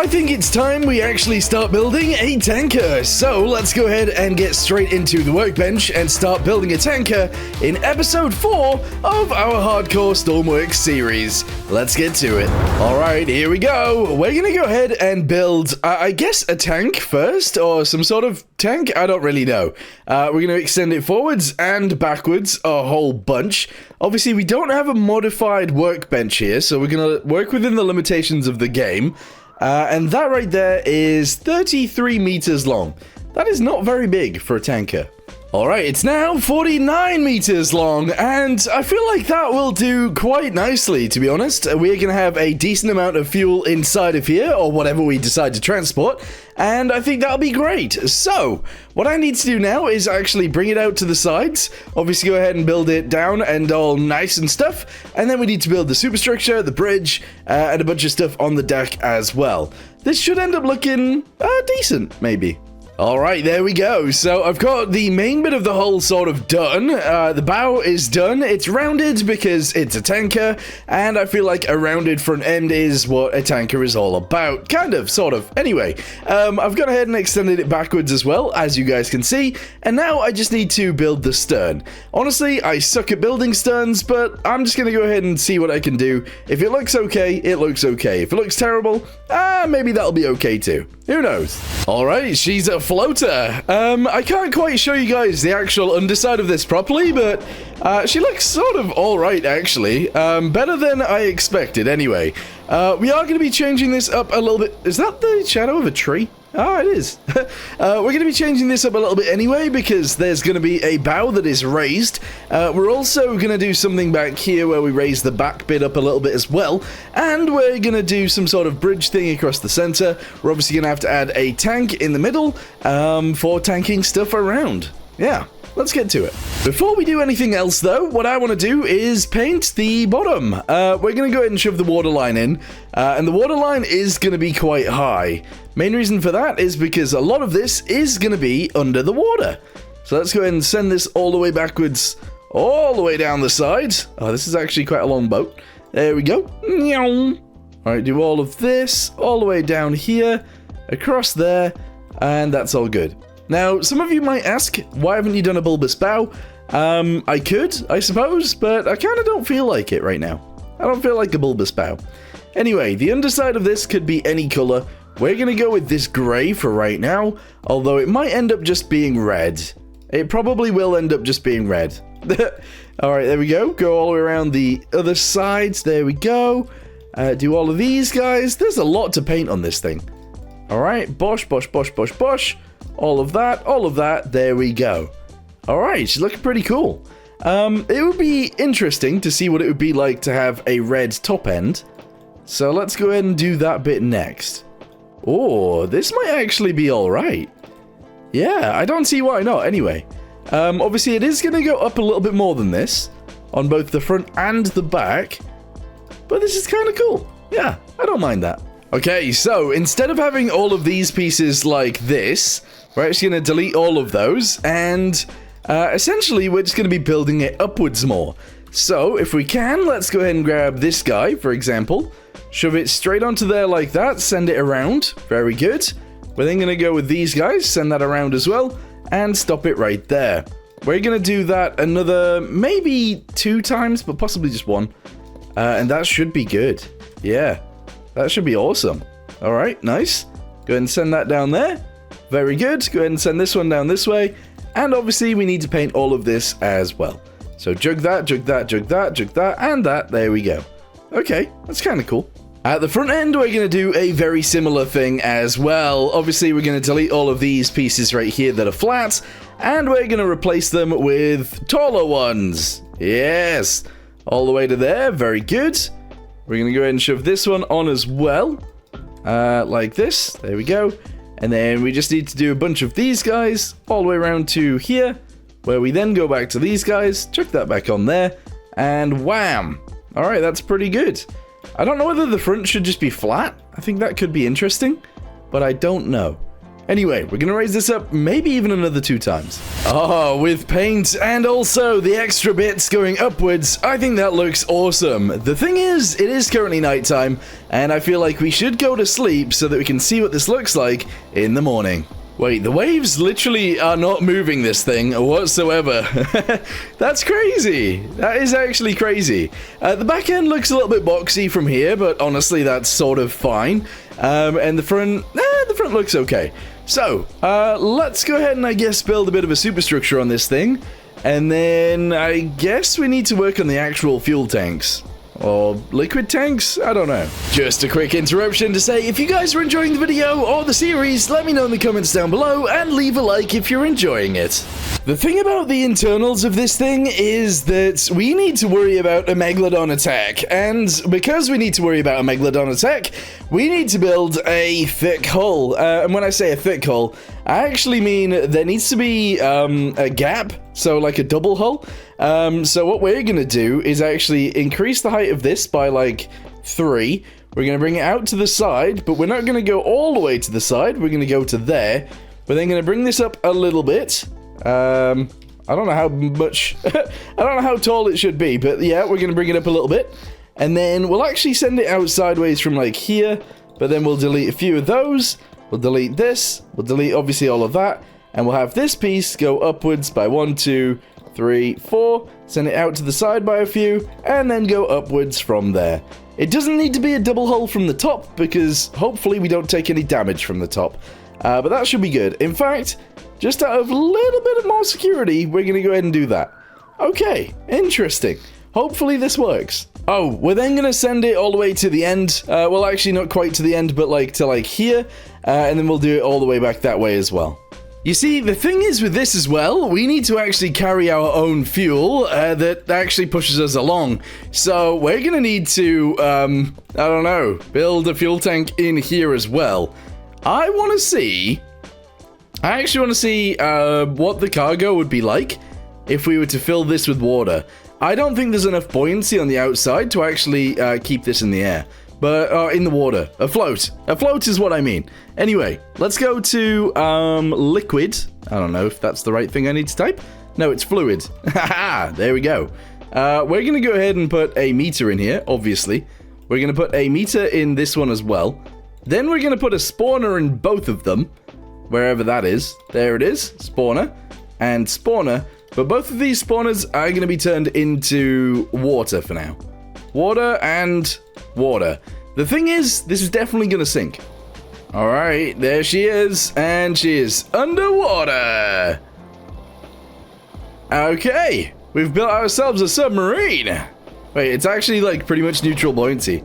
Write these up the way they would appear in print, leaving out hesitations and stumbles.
I think it's time we actually start building a tanker. So let's go ahead and get straight into the workbench and start building a tanker in episode 4 of our hardcore Stormworks series. Let's get to it. All right, here we go. We're gonna go ahead and build, I guess, a tank first, or some sort of tank. I don't really know. We're gonna extend it forwards and backwards a whole bunch. Obviously, we don't have a modified workbench here, so we're gonna work within the limitations of the game. And that right there is 33 meters long. That is not very big for a tanker. Alright, it's now 49 meters long, and I feel like that will do quite nicely, to be honest. We're going to have a decent amount of fuel inside of here, or whatever we decide to transport, and I think that'll be great. So, what I need to do now is actually bring it out to the sides, obviously go ahead and build it down and all nice and stuff, and then we need to build the superstructure, the bridge, and a bunch of stuff on the deck as well. This should end up looking decent, maybe. Alright, there we go. So I've got the main bit of the hull sort of done. The bow is done. It's rounded because it's a tanker, and I feel like a rounded front end is what a tanker is all about. Kind of, sort of. Anyway, I've gone ahead and extended it backwards as well, as you guys can see, and now I just need to build the stern. Honestly, I suck at building sterns, but I'm just going to go ahead and see what I can do. If it looks okay, it looks okay. If it looks terrible, maybe that'll be okay too. Who knows? Alright, she's a floater. I can't quite show you guys the actual underside of this properly, but she looks sort of alright, actually. Better than I expected, anyway. We are going to be changing this up a little bit. Is that the shadow of a tree? Ah, it is. We're going to be changing this up a little bit anyway, because there's going to be a bow that is raised. We're also going to do something back here where we raise the back bit up a little bit as well. And we're going to do some sort of bridge thing across the center. We're obviously going to have to add a tank in the middle for tanking stuff around. Yeah. Let's get to it. Before we do anything else, though, what I want to do is paint the bottom. We're going to go ahead and shove the water line in, and the water line is going to be quite high. Main reason for that is because a lot of this is going to be under the water. So let's go ahead and send this all the way backwards, all the way down the side. Oh, this is actually quite a long boat. There we go. All right, do all of this, all the way down here, across there, and that's all good. Now, some of you might ask, why haven't you done a bulbous bow? I could, I suppose, but I kind of don't feel like it right now. I don't feel like a bulbous bow. Anyway, the underside of this could be any color. We're going to go with this gray for right now, although it might end up just being red. It probably will end up just being red. Alright, there we go. Go all the way around the other sides. There we go. Do all of these guys. There's a lot to paint on this thing. Alright, bosh, bosh, bosh, bosh, bosh. All of that, there we go. Alright, she's looking pretty cool. It would be interesting to see what it would be like to have a red top end. So let's go ahead and do that bit next. Oh, this might actually be alright. Yeah, I don't see why not, anyway. Obviously it is going to go up a little bit more than this, on both the front and the back. But this is kind of cool. Yeah, I don't mind that. Okay, so instead of having all of these pieces like this, we're actually going to delete all of those, and essentially we're just going to be building it upwards more. So if we can, let's go ahead and grab this guy, for example, shove it straight onto there like that, send it around. Very good. We're then going to go with these guys, send that around as well, and stop it right there. We're going to do that another, maybe 2 times, but possibly just 1. And that should be good. Yeah. That should be awesome. Alright, nice. Go ahead and send that down there. Very good. Go ahead and send this one down this way. And obviously we need to paint all of this as well. So jug that, jug that, jug that, jug that, and that. There we go. Okay, that's kind of cool. At the front end, we're going to do a very similar thing as well. Obviously, we're going to delete all of these pieces right here that are flat. And we're going to replace them with taller ones. Yes. All the way to there. Very good. We're going to go ahead and shove this one on as well, like this. There we go. And then we just need to do a bunch of these guys all the way around to here, where we then go back to these guys, chuck that back on there, and wham! Alright, that's pretty good. I don't know whether the front should just be flat. I think that could be interesting, but I don't know. Anyway, we're gonna raise this up maybe even another 2 times. Oh, with paint and also the extra bits going upwards, I think that looks awesome. The thing is, it is currently nighttime, and I feel like we should go to sleep so that we can see what this looks like in the morning. Wait, the waves literally are not moving this thing whatsoever. That's crazy. That is actually crazy. The back end looks a little bit boxy from here, but honestly, that's sort of fine. And the front looks okay. So, let's go ahead and I guess build a bit of a superstructure on this thing. And then I guess we need to work on the actual fuel tanks. Or liquid tanks? I don't know. Just a quick interruption to say, if you guys are enjoying the video or the series, let me know in the comments down below and leave a like if you're enjoying it. The thing about the internals of this thing is that we need to worry about a megalodon attack, and because we need to worry about a megalodon attack, we need to build a thick hull. And when I say a thick hull, I actually mean there needs to be a gap, so like a double hull. So what we're gonna do is actually increase the height of this by like 3. We're gonna bring it out to the side, but we're not gonna go all the way to the side. We're gonna go to there. We're then gonna bring this up a little bit. I don't know how much, I don't know how tall it should be, but yeah, we're gonna bring it up a little bit. And then we'll actually send it out sideways from like here, but then we'll delete a few of those. We'll delete this. We'll delete obviously all of that. And we'll have this piece go upwards by 1, 2, 3, 4, send it out to the side by a few, and then go upwards from there. It doesn't need to be a double hull from the top, because hopefully we don't take any damage from the top. But that should be good. In fact, just out of a little bit of more security, we're going to go ahead and do that. Okay, interesting. Hopefully this works. Oh, we're then going to send it all the way to the end. Well, actually not quite to the end, but like to like here. And then we'll do it all the way back that way as well. You see, the thing is with this as well, we need to actually carry our own fuel that actually pushes us along. So we're going to need to, I don't know, build a fuel tank in here as well. I actually want to see what the cargo would be like if we were to fill this with water. I don't think there's enough buoyancy on the outside to actually keep this in the air. But, in the water. Afloat. Afloat is what I mean. Anyway, let's go to, liquid. I don't know if that's the right thing I need to type. No, it's fluid. Haha, there we go. We're going to go ahead and put a meter in here, obviously. We're going to put a meter in this one as well. Then we're going to put a spawner in both of them. Wherever that is. There it is. Spawner. And spawner. But both of these spawners are going to be turned into water for now. Water and water. The thing is, this is definitely going to sink. Alright, there she is. And she is underwater. Okay. We've built ourselves a submarine. Wait, it's actually like pretty much neutral buoyancy.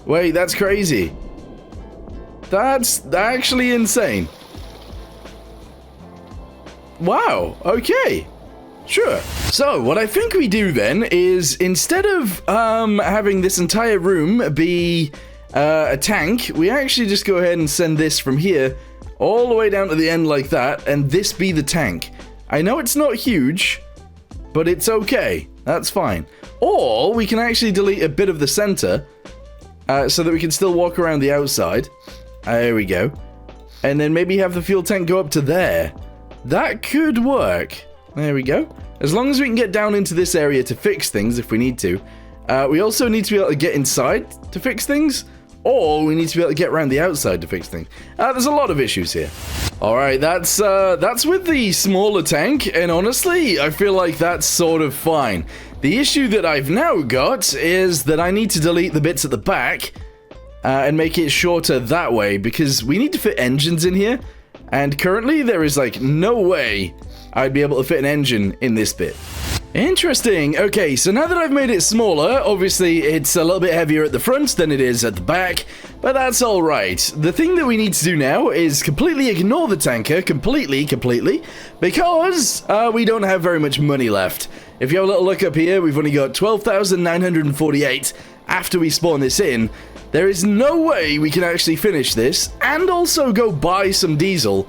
Wait, that's crazy. That's actually insane. Wow, okay. Sure. So, what I think we do then is, instead of having this entire room be a tank, we actually just go ahead and send this from here all the way down to the end like that, and this be the tank. I know it's not huge, but it's okay. That's fine. Or, we can actually delete a bit of the center, so that we can still walk around the outside. There we go. And then maybe have the fuel tank go up to there. That could work. There we go. As long as we can get down into this area to fix things if we need to. We also need to be able to get inside to fix things. Or we need to be able to get around the outside to fix things. There's a lot of issues here. Alright, that's with the smaller tank. And honestly, I feel like that's sort of fine. The issue that I've now got is that I need to delete the bits at the back. And make it shorter that way. Because we need to fit engines in here. And currently, there is, like, no way I'd be able to fit an engine in this bit. Interesting. Okay, so now that I've made it smaller, obviously, it's a little bit heavier at the front than it is at the back, but that's all right. The thing that we need to do now is completely ignore the tanker, completely, because we don't have very much money left. If you have a little look up here, we've only got 12,948 after we spawn this in. There is no way we can actually finish this and also go buy some diesel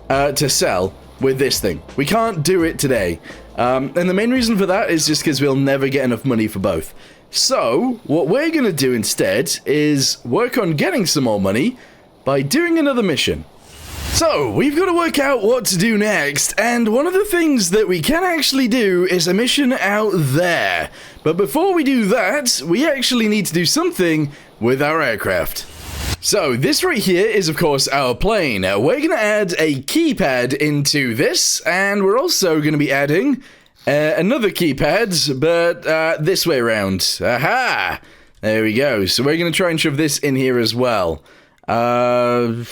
to sell with this thing. We can't do it today. And the main reason for that is just because we'll never get enough money for both. So, what we're going to do instead is work on getting some more money by doing another mission. So, we've got to work out what to do next, and one of the things that we can actually do is a mission out there. But before we do that, we actually need to do something with our aircraft. So, this right here is, of course, our plane. We're going to add a keypad into this, and we're also going to be adding another keypad, but this way around. Aha! There we go. So, we're going to try and shove this in here as well. I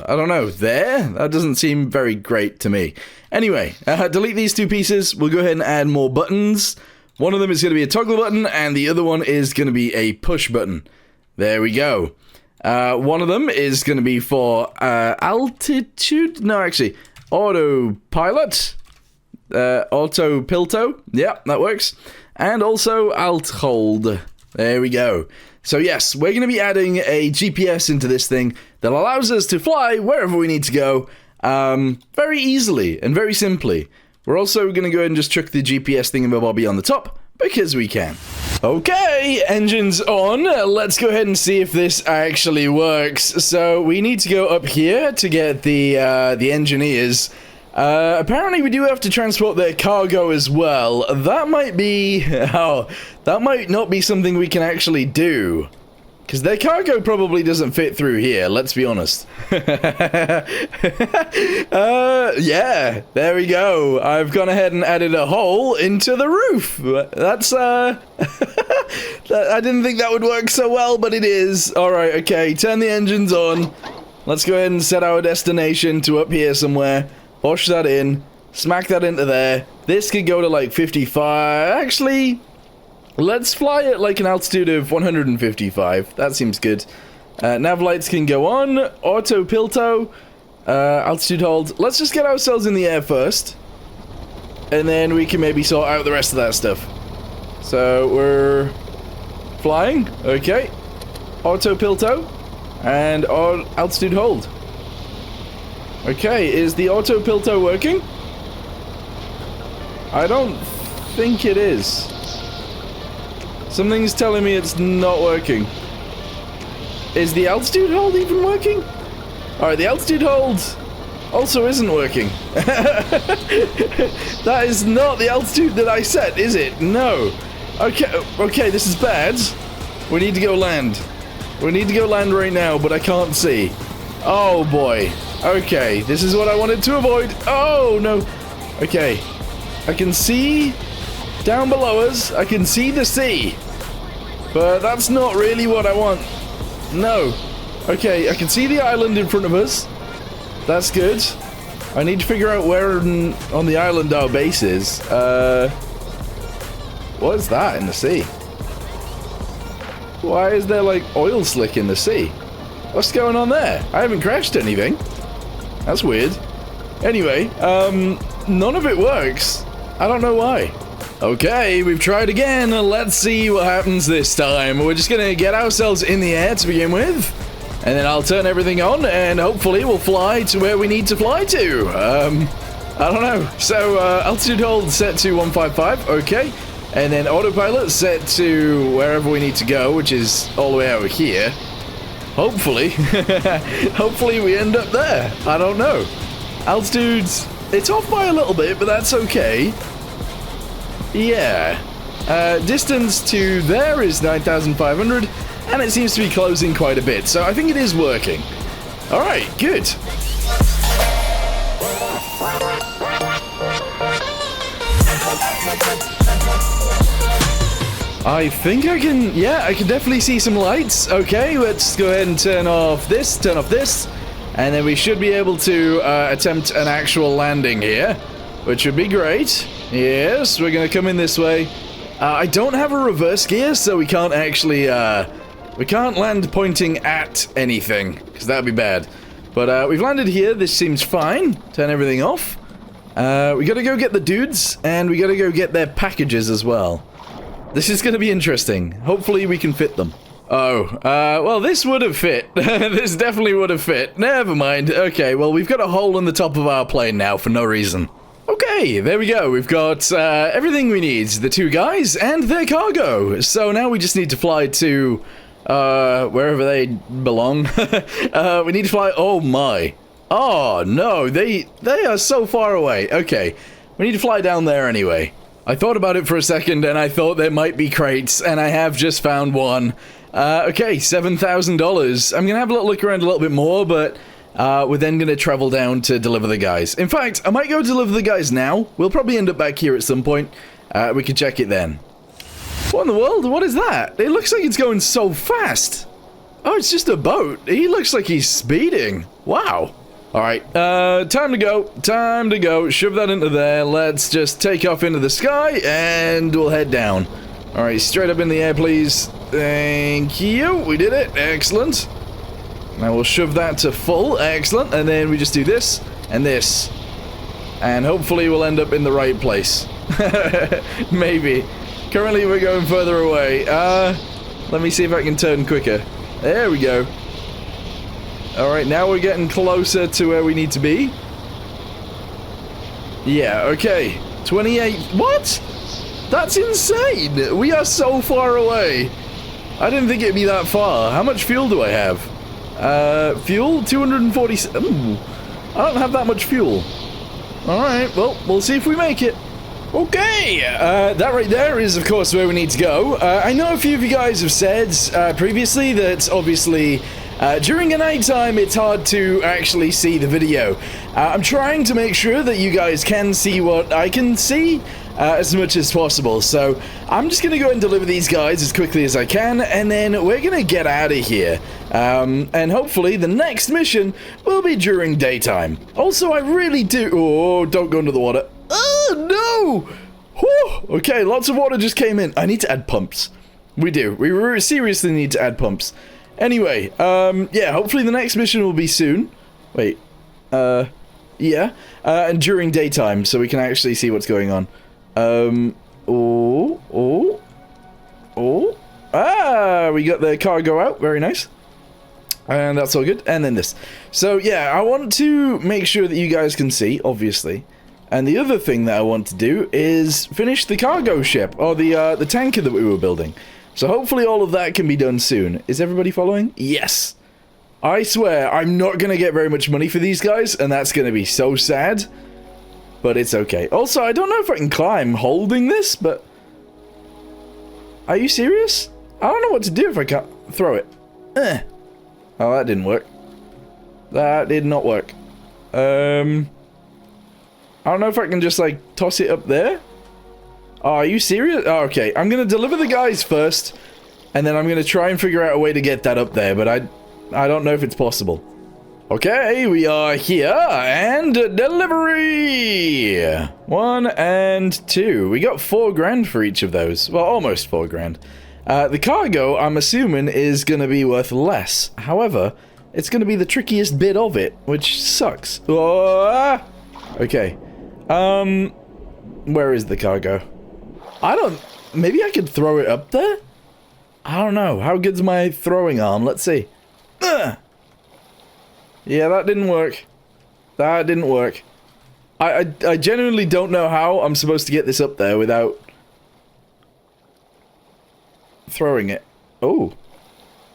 don't know, there? That doesn't seem very great to me. Anyway, delete these two pieces. We'll go ahead and add more buttons. One of them is going to be a toggle button, and the other one is going to be a push button. There we go. One of them is going to be for altitude. No, actually, autopilot. Autopilot. Yeah, that works. And also alt hold. There we go. So yes, we're going to be adding a GPS into this thing that allows us to fly wherever we need to go very easily and very simply. We're also going to go ahead and just chuck the GPS thingamabobby on the top because we can. Okay, engines on. Let's go ahead and see if this actually works. So we need to go up here to get the engineers. Apparently we do have to transport their cargo as well. That might be... that might not be something we can actually do. Because their cargo probably doesn't fit through here, let's be honest. Yeah, there we go. I've gone ahead and added a hole into the roof. That's, I didn't think that would work so well, but it is. Alright, okay, turn the engines on. Let's go ahead and set our destination to up here somewhere. Push that in, smack that into there. This could go to like 55. Actually, let's fly at like an altitude of 155. That seems good. Nav lights can go on. Autopilot. Altitude hold. Let's just get ourselves in the air first. And then we can maybe sort out the rest of that stuff. So we're flying. Okay. Autopilot. And altitude hold. Okay, is the autopilot working? I don't think it is. Something's telling me it's not working. Is the altitude hold even working? Alright, the altitude hold also isn't working. That is not the altitude that I set, is it? No. Okay, this is bad. We need to go land. We need to go land right now, but I can't see. Oh boy. Okay, this is what I wanted to avoid. Oh, no. Okay. I can see down below us. I can see the sea. But that's not really what I want. No. Okay, I can see the island in front of us. That's good. I need to figure out where on the island our base is. What is that in the sea? Why is there, like, oil slick in the sea? What's going on there? I haven't crashed anything. That's weird. Anyway, none of it works. I don't know why. Okay, we've tried again. Let's see what happens this time. We're just gonna get ourselves in the air to begin with. And then I'll turn everything on, and hopefully we'll fly to where we need to fly to. I don't know. So, altitude hold set to 155. Okay. And then autopilot set to wherever we need to go, which is all the way over here. Hopefully. Hopefully we end up there. I don't know. Altitude's... it's off by a little bit, but that's okay. Yeah. Distance to there is 9,500, and it seems to be closing quite a bit, so I think it is working. Alright, good. I think I can, yeah, I can definitely see some lights. Okay, let's go ahead and turn off this, and then we should be able to attempt an actual landing here, which would be great. Yes, we're going to come in this way. I don't have a reverse gear, so we can't actually, we can't land pointing at anything, because that would be bad. But we've landed here, this seems fine. Turn everything off. We gotta go get the dudes, and we gotta go get their packages as well. This is going to be interesting. Hopefully we can fit them. Oh, well, this would have fit. This definitely would have fit. Never mind. Okay, well, we've got a hole in the top of our plane now for no reason. Okay, there we go. We've got everything we need. The two guys and their cargo. So now we just need to fly to wherever they belong. We need to fly... oh my. Oh, no, they are so far away. Okay, we need to fly down there anyway. I thought about it for a second, and I thought there might be crates, and I have just found one. Okay, $7,000. I'm gonna have a little look around a little bit more, but we're then gonna travel down to deliver the guys. In fact, I might go deliver the guys now. We'll probably end up back here at some point. We can check it then. What in the world? What is that? It looks like it's going so fast. Oh, it's just a boat. He looks like he's speeding. Wow. Alright, time to go. Time to go. Shove that into there. Let's just take off into the sky, and we'll head down. Alright, straight up in the air, please. Thank you. We did it. Excellent. Now we'll shove that to full. Excellent. And then we just do this, and this. And hopefully we'll end up in the right place. Maybe. Currently we're going further away. Let me see if I can turn quicker. There we go. Alright, now we're getting closer to where we need to be. Yeah, okay. 28. What? That's insane! We are so far away. I didn't think it'd be that far. How much fuel do I have? Fuel? 247. Ooh, I don't have that much fuel. Alright, well, we'll see if we make it. Okay, that right there is, of course, where we need to go. I know a few of you guys have said previously that, obviously, during a night time, it's hard to actually see the video. I'm trying to make sure that you guys can see what I can see as much as possible. So I'm just going to go and deliver these guys as quickly as I can, and then we're going to get out of here. And hopefully the next mission will be during daytime. Also, I really do... Oh, don't go into the water. Oh, no! Whew. Okay, lots of water just came in. I need to add pumps. We do. We seriously need to add pumps. Anyway, yeah, hopefully the next mission will be soon. Wait, yeah, and during daytime, so we can actually see what's going on. We got the cargo out, very nice. And that's all good, and then this. So, yeah, I want to make sure that you guys can see, obviously. And the other thing that I want to do is finish the cargo ship, or the tanker that we were building. So hopefully all of that can be done soon. Is everybody following? Yes! I swear, I'm not going to get very much money for these guys, and that's going to be so sad. But it's okay. Also, I don't know if I can climb holding this, but... Are you serious? I don't know what to do if I can't throw it. Oh, that didn't work. That did not work. I don't know if I can just, like, toss it up there. Oh, are you serious? Oh, okay, I'm gonna deliver the guys first, and then I'm gonna try and figure out a way to get that up there, but I don't know if it's possible. Okay, we are here, and delivery! 1 and 2. We got 4 grand for each of those. Well, almost 4 grand. The cargo, I'm assuming, is gonna be worth less. However, it's gonna be the trickiest bit of it, which sucks. Oh, okay. Where is the cargo? Maybe I could throw it up there? I don't know. How good's my throwing arm? Let's see. Yeah, that didn't work. That didn't work. I genuinely don't know how I'm supposed to get this up there without throwing it. Oh.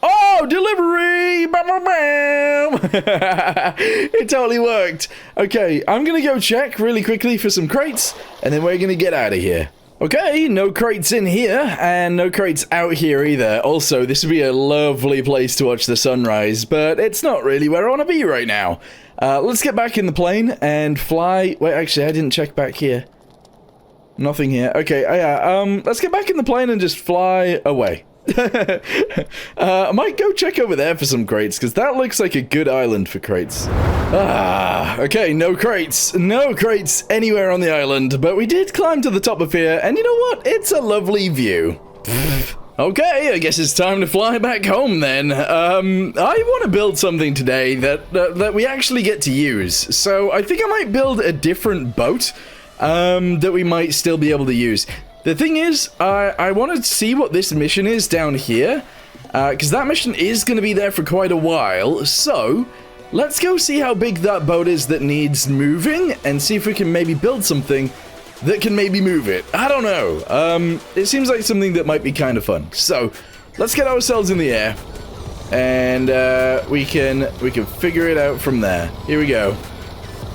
Oh, delivery! Bam, bam, bam! It totally worked. Okay, I'm gonna go check really quickly for some crates, and then we're gonna get out of here. Okay, no crates in here, and no crates out here either. Also, this would be a lovely place to watch the sunrise, but it's not really where I want to be right now. Let's get back in the plane and fly... Wait, actually, I didn't check back here. Nothing here. Okay, let's get back in the plane and just fly away. I might go check over there for some crates, because that looks like a good island for crates. Okay, no crates. No crates anywhere on the island, but we did climb to the top of here, and you know what? It's a lovely view. Okay, I guess it's time to fly back home then. I want to build something today that we actually get to use, so I think I might build a different boat that we might still be able to use. The thing is, I want to see what this mission is down here, because that mission is going to be there for quite a while, so let's go see how big that boat is that needs moving, and see if we can maybe build something that can maybe move it. I don't know. It seems like something that might be kind of fun. So, let's get ourselves in the air. and we can figure it out from there. Here we go.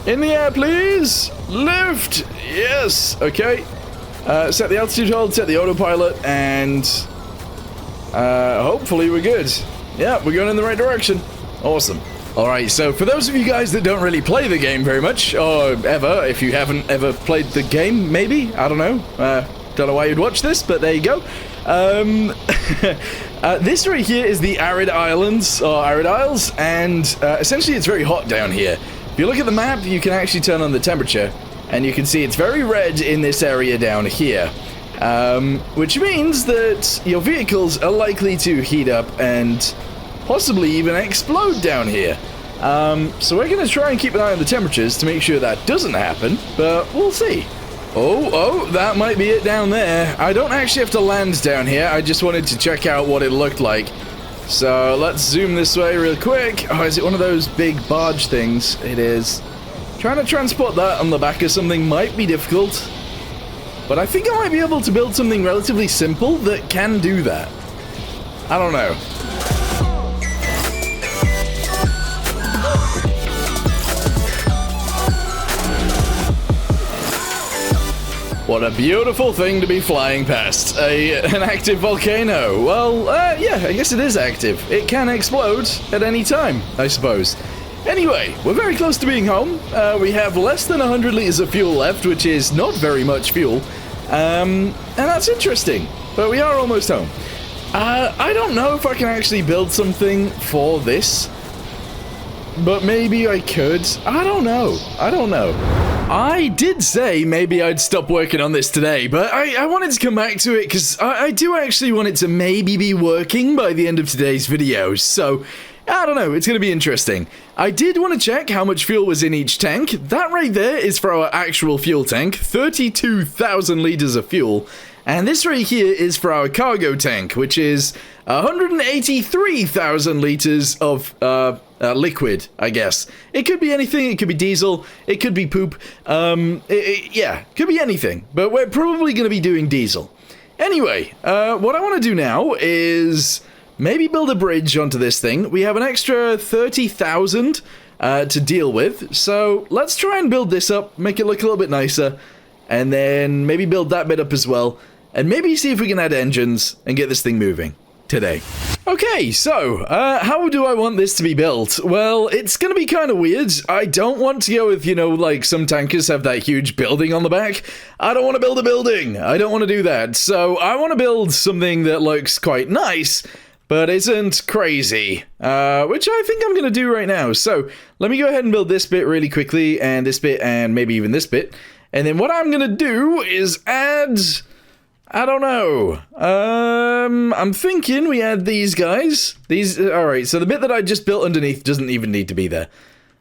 In the air, please. Lift. Yes. Okay. Set the altitude hold, set the autopilot, and hopefully we're good. Yeah, we're going in the right direction. Awesome. Alright, so for those of you guys that don't really play the game very much, or ever, if you haven't ever played the game, maybe, I don't know. Don't know why you'd watch this, but there you go. This right here is the Arid Islands, or Arid Isles, and essentially it's very hot down here. If you look at the map, you can actually turn on the temperature, and you can see it's very red in this area down here. Which means that your vehicles are likely to heat up and possibly even explode down here. So we're going to try and keep an eye on the temperatures to make sure that doesn't happen, but we'll see. Oh, that might be it down there. I don't actually have to land down here, I just wanted to check out what it looked like. So let's zoom this way real quick. Oh, is it one of those big barge things? It is. Trying to transport that on the back of something might be difficult, but I think I might be able to build something relatively simple that can do that. I don't know. What a beautiful thing to be flying past. An active volcano. Well, yeah, I guess it is active. It can explode at any time, I suppose. Anyway, we're very close to being home. We have less than 100 liters of fuel left, which is not very much fuel. And that's interesting, but we are almost home. I don't know if I can actually build something for this, but maybe I could. I don't know. I did say maybe I'd stop working on this today, but I wanted to come back to it because I do actually want it to maybe be working by the end of today's video, so I don't know, it's going to be interesting. I did want to check how much fuel was in each tank. That right there is for our actual fuel tank, 32,000 liters of fuel. And this right here is for our cargo tank, which is 183,000 liters of liquid, I guess. It could be anything. It could be diesel. It could be poop. Yeah, could be anything. But we're probably going to be doing diesel. Anyway, what I want to do now is maybe build a bridge onto this thing. We have an extra 30,000 to deal with. So let's try and build this up, make it look a little bit nicer, and then maybe build that bit up as well. And maybe see if we can add engines and get this thing moving today. Okay, so, how do I want this to be built? Well, it's gonna be kind of weird. I don't want to go with, you know, like some tankers have that huge building on the back. I don't want to build a building. I don't want to do that. So, I want to build something that looks quite nice, but isn't crazy, which I think I'm gonna do right now. So, let me go ahead and build this bit really quickly, and this bit, and maybe even this bit. And then what I'm gonna do is add... I don't know. I'm thinking we add these guys. Alright, so the bit that I just built underneath doesn't even need to be there.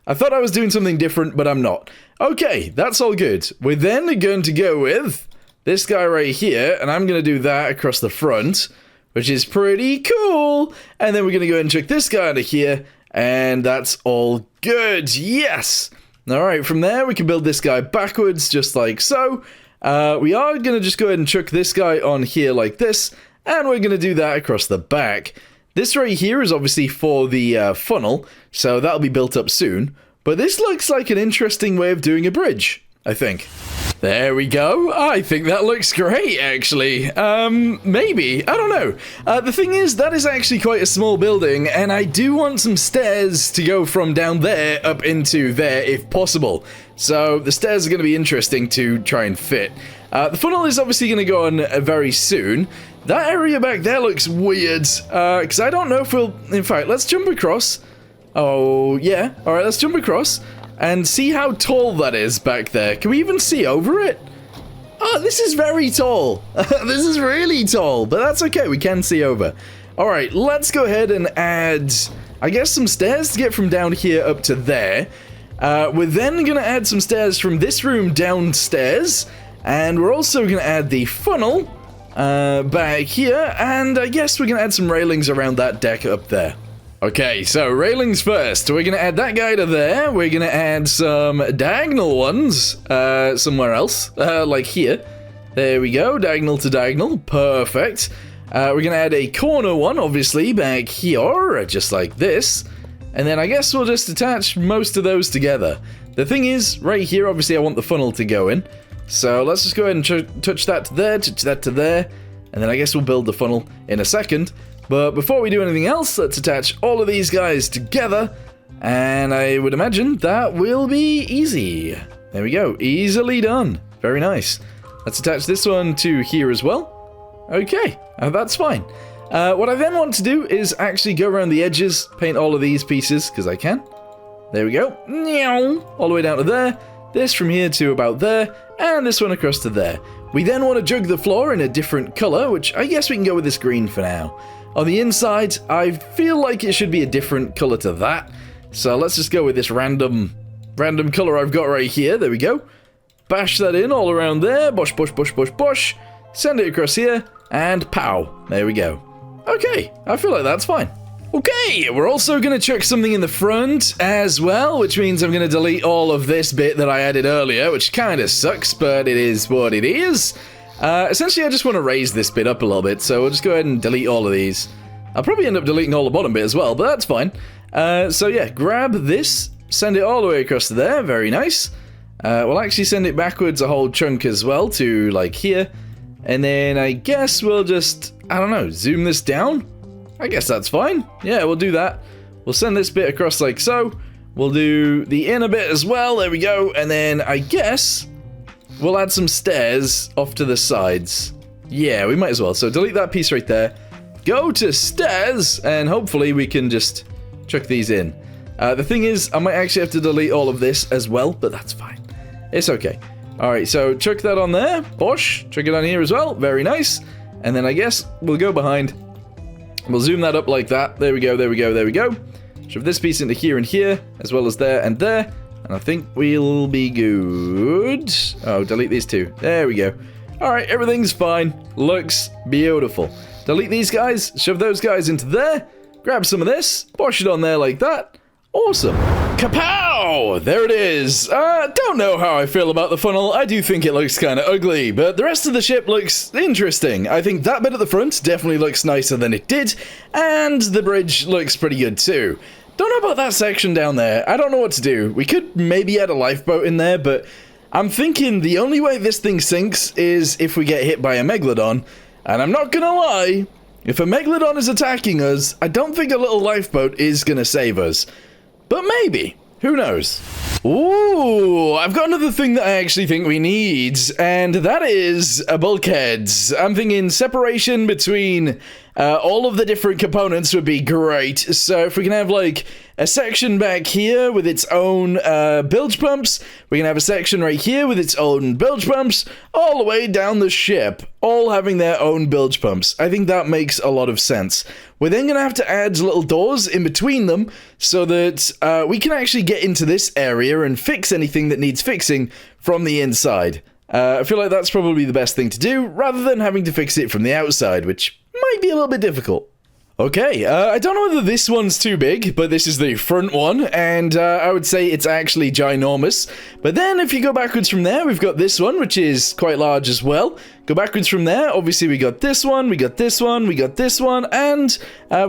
I thought I was doing something different, but I'm not. Okay, that's all good. We're then going to go with this guy right here, and I'm going to do that across the front, which is pretty cool. And then we're going to go ahead and check this guy out of here, and that's all good. Yes! Alright, from there we can build this guy backwards, just like so. We are going to just go ahead and chuck this guy on here like this, and we're going to do that across the back. This right here is obviously for the funnel, so that'll be built up soon. But this looks like an interesting way of doing a bridge, I think. There we go. I think that looks great, actually. Maybe. I don't know. The thing is, that is actually quite a small building, and I do want some stairs to go from down there up into there, if possible. So, the stairs are going to be interesting to try and fit. The funnel is obviously going to go on very soon. That area back there looks weird, because I don't know if we'll... In fact, let's jump across. Oh, yeah. Alright, let's jump across. And see how tall that is back there. Can we even see over it? Oh, this is very tall. This is really tall, but that's okay. We can see over. All right, let's go ahead and add, I guess, some stairs to get from down here up to there. We're then going to add some stairs from this room downstairs. And we're also going to add the funnel back here. And I guess we're going to add some railings around that deck up there. Okay, so railings first. We're going to add that guy to there. We're going to add some diagonal ones somewhere else, like here. There we go, diagonal to diagonal. Perfect. We're going to add a corner one, obviously, back here, just like this. And then I guess we'll just attach most of those together. The thing is, right here, obviously I want the funnel to go in. So let's just go ahead and touch that to there, touch that to there. And then I guess we'll build the funnel in a second. But before we do anything else, let's attach all of these guys together. And I would imagine that will be easy. There we go, easily done. Very nice. Let's attach this one to here as well. Okay, that's fine. What I then want to do is actually go around the edges, paint all of these pieces, because I can. There we go. All the way down to there. This from here to about there. And this one across to there. We then want to jug the floor in a different color, which I guess we can go with this green for now. On the inside, I feel like it should be a different color to that. So let's just go with this random color I've got right here. There we go. Bash that in all around there. Bosh, bosh, bosh, bosh, bosh. Send it across here. And pow. There we go. Okay, I feel like that's fine. Okay, we're also going to chuck something in the front as well, which means I'm going to delete all of this bit that I added earlier, which kind of sucks, but it is what it is. Essentially, I just want to raise this bit up a little bit, so we'll just go ahead and delete all of these. I'll probably end up deleting all the bottom bit as well, but that's fine. So yeah, grab this, send it all the way across to there, very nice. We'll actually send it backwards a whole chunk as well to, like, here. And then I guess we'll just, I don't know, zoom this down? I guess that's fine. Yeah, we'll do that. We'll send this bit across like so. We'll do the inner bit as well. There we go. And then I guess we'll add some stairs off to the sides. Yeah, we might as well. So delete that piece right there. Go to stairs, and hopefully we can just chuck these in. The thing is, I might actually have to delete all of this as well, but that's fine. It's okay. Alright, so chuck that on there. Bosh. Chuck it on here as well. Very nice. And then I guess we'll go behind. We'll zoom that up like that. There we go, there we go, there we go. Shove this piece into here and here, as well as there and there. And I think we'll be good. Oh, delete these two. There we go. Alright, everything's fine. Looks beautiful. Delete these guys. Shove those guys into there. Grab some of this. Bosh it on there like that. Awesome. Kapow! There it is. Don't know how I feel about the funnel. I do think it looks kind of ugly, but the rest of the ship looks interesting. I think that bit at the front definitely looks nicer than it did, and the bridge looks pretty good too. Don't know about that section down there. I don't know what to do. We could maybe add a lifeboat in there, but I'm thinking the only way this thing sinks is if we get hit by a megalodon, and I'm not gonna lie, if a megalodon is attacking us, I don't think a little lifeboat is gonna save us. But maybe. Who knows? Ooh, I've got another thing that I actually think we need, and that is bulkheads. I'm thinking separation between all of the different components would be great. So if we can have like a section back here with its own bilge pumps, we can have a section right here with its own bilge pumps, all the way down the ship, all having their own bilge pumps. I think that makes a lot of sense. We're then going to have to add little doors in between them so that we can actually get into this area and fix anything that needs fixing from the inside. I feel like that's probably the best thing to do, rather than having to fix it from the outside, which might be a little bit difficult. Okay, I don't know whether this one's too big, but this is the front one, and I would say it's actually ginormous. But then if you go backwards from there, we've got this one, which is quite large as well. Go backwards from there, obviously we got this one, we got this one, we got this one, and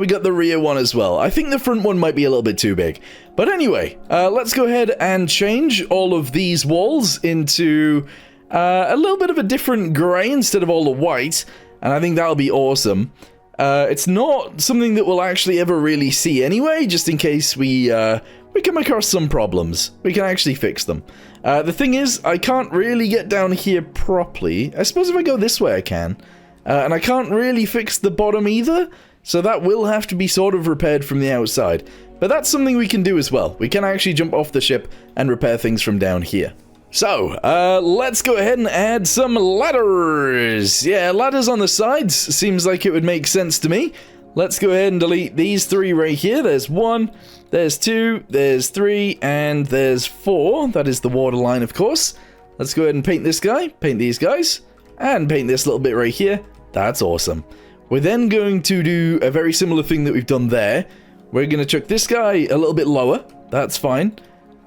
we got the rear one as well. I think the front one might be a little bit too big. But anyway, let's go ahead and change all of these walls into a little bit of a different grey instead of all the white, and I think that'll be awesome. It's not something that we'll actually ever really see anyway, just in case we come across some problems. We can actually fix them. The thing is, I can't really get down here properly. I suppose if I go this way I can. And I can't really fix the bottom either, so that will have to be sort of repaired from the outside. But that's something we can do as well. We can actually jump off the ship and repair things from down here. So, let's go ahead and add some ladders. Yeah, ladders on the sides seems like it would make sense to me. Let's go ahead and delete these three right here. There's 1, there's 2, there's 3, and there's 4. That is the water line, of course. Let's go ahead and paint this guy, paint these guys, and paint this little bit right here. That's awesome. We're then going to do a very similar thing that we've done there. We're going to chuck this guy a little bit lower. That's fine.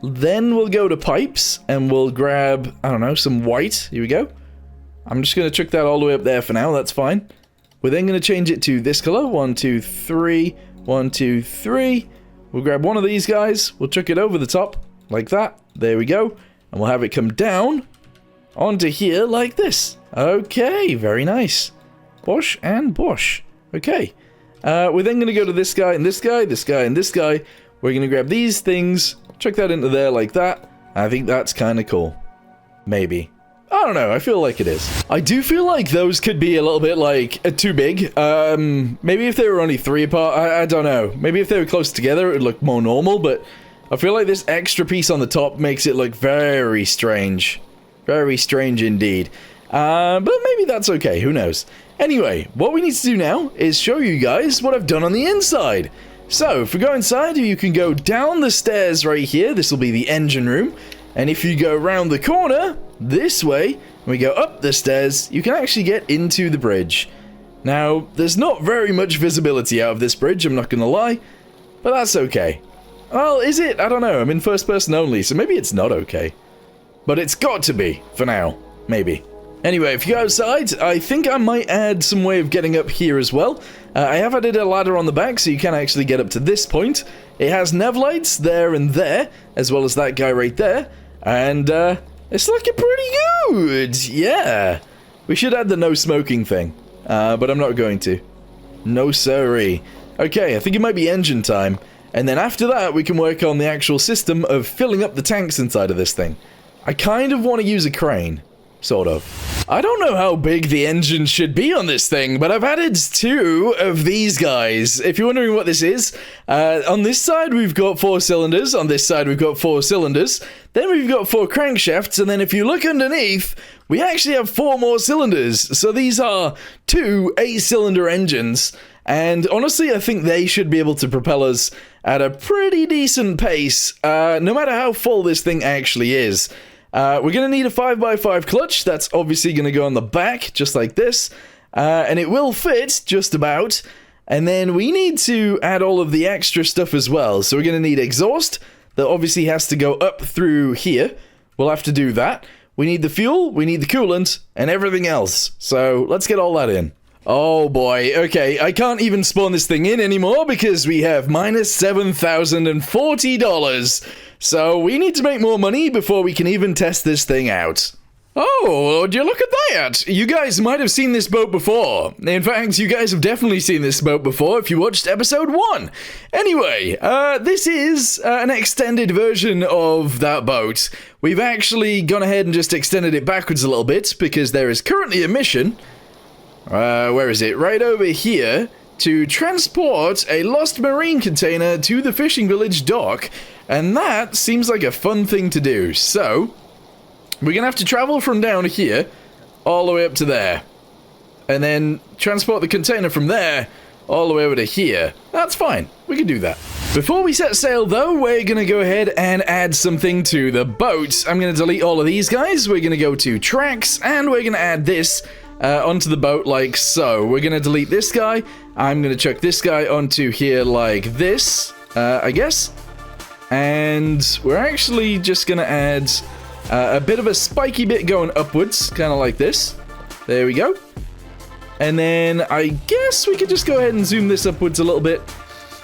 Then we'll go to pipes, and we'll grab, I don't know, some white. Here we go. I'm just going to chuck that all the way up there for now. That's fine. We're then going to change it to this color. 1, 2, 3. 1, 2, 3. We'll grab one of these guys. We'll chuck it over the top like that. There we go. And we'll have it come down onto here like this. Okay, very nice. Bosh and bosh. Okay. We're then going to go to this guy and this guy, this guy and this guy. We're going to grab these things, chuck that into there like that. I think that's kind of cool. Maybe. I don't know, I feel like it is. I do feel like those could be a little bit, like, too big. Maybe if they were only 3 apart, I don't know. Maybe if they were close together, it would look more normal, but I feel like this extra piece on the top makes it look very strange. Very strange indeed. But maybe that's okay, who knows. Anyway, what we need to do now is show you guys what I've done on the inside. So, if we go inside, you can go down the stairs right here. This will be the engine room. And if you go around the corner, this way, and we go up the stairs, you can actually get into the bridge. Now, there's not very much visibility out of this bridge, I'm not gonna lie, but that's okay. Well, is it? I don't know, I'm in first person only, so maybe it's not okay. But it's got to be, for now, maybe. Anyway, if you go outside, I think I might add some way of getting up here as well. I have added a ladder on the back, so you can actually get up to this point. It has nav lights there and there, as well as that guy right there. And, it's looking pretty good! Yeah! We should add the no smoking thing, but I'm not going to. No siree. Okay, I think it might be engine time. And then after that, we can work on the actual system of filling up the tanks inside of this thing. I kind of want to use a crane. Sort of. I don't know how big the engine should be on this thing, but I've added 2 of these guys. If you're wondering what this is, on this side we've got 4 cylinders, on this side we've got 4 cylinders, then we've got 4 crankshafts, and then if you look underneath, we actually have 4 more cylinders. So these are 2 8-cylinder engines, and honestly I think they should be able to propel us at a pretty decent pace, no matter how full this thing actually is. We're going to need a 5x5 clutch. That's obviously going to go on the back, just like this. And it will fit, just about. And then we need to add all of the extra stuff as well. So we're going to need exhaust. That obviously has to go up through here. We'll have to do that. We need the fuel, we need the coolant, and everything else. So let's get all that in. Oh boy, okay, I can't even spawn this thing in anymore because we have minus $7,040. So we need to make more money before we can even test this thing out. Oh, would you look at that? You guys might have seen this boat before. In fact, you guys have definitely seen this boat before if you watched episode 1. Anyway, this is an extended version of that boat. We've actually gone ahead and just extended it backwards a little bit because there is currently a mission. Where is it? Right over here, to transport a lost marine container to the fishing village dock, and that seems like a fun thing to do. So, we're gonna have to travel from down here all the way up to there, and then transport the container from there all the way over to here. That's fine, we can do that. Before we set sail though, we're gonna go ahead and add something to the boat. I'm gonna delete all of these guys, we're gonna go to tracks, and we're gonna add this onto the boat like so. We're gonna delete this guy. I'm gonna chuck this guy onto here like this, I guess. And we're actually just gonna add a bit of a spiky bit going upwards, kind of like this. There we go. And then I guess we could just go ahead and zoom this upwards a little bit.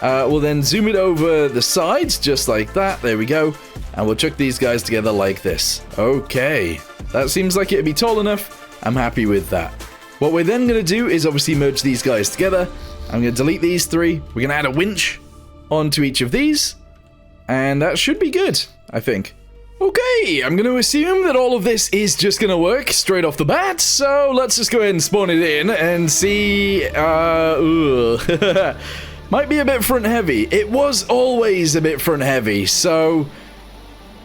We'll then zoom it over the sides, just like that. There we go. And we'll chuck these guys together like this. Okay. That seems like it'd be tall enough. I'm happy with that. What we're then going to do is obviously merge these guys together. I'm going to delete these 3. We're going to add a winch onto each of these. And that should be good, I think. Okay, I'm going to assume that all of this is just going to work straight off the bat. So let's just go ahead and spawn it in and see. Might be a bit front heavy. It was always a bit front heavy, so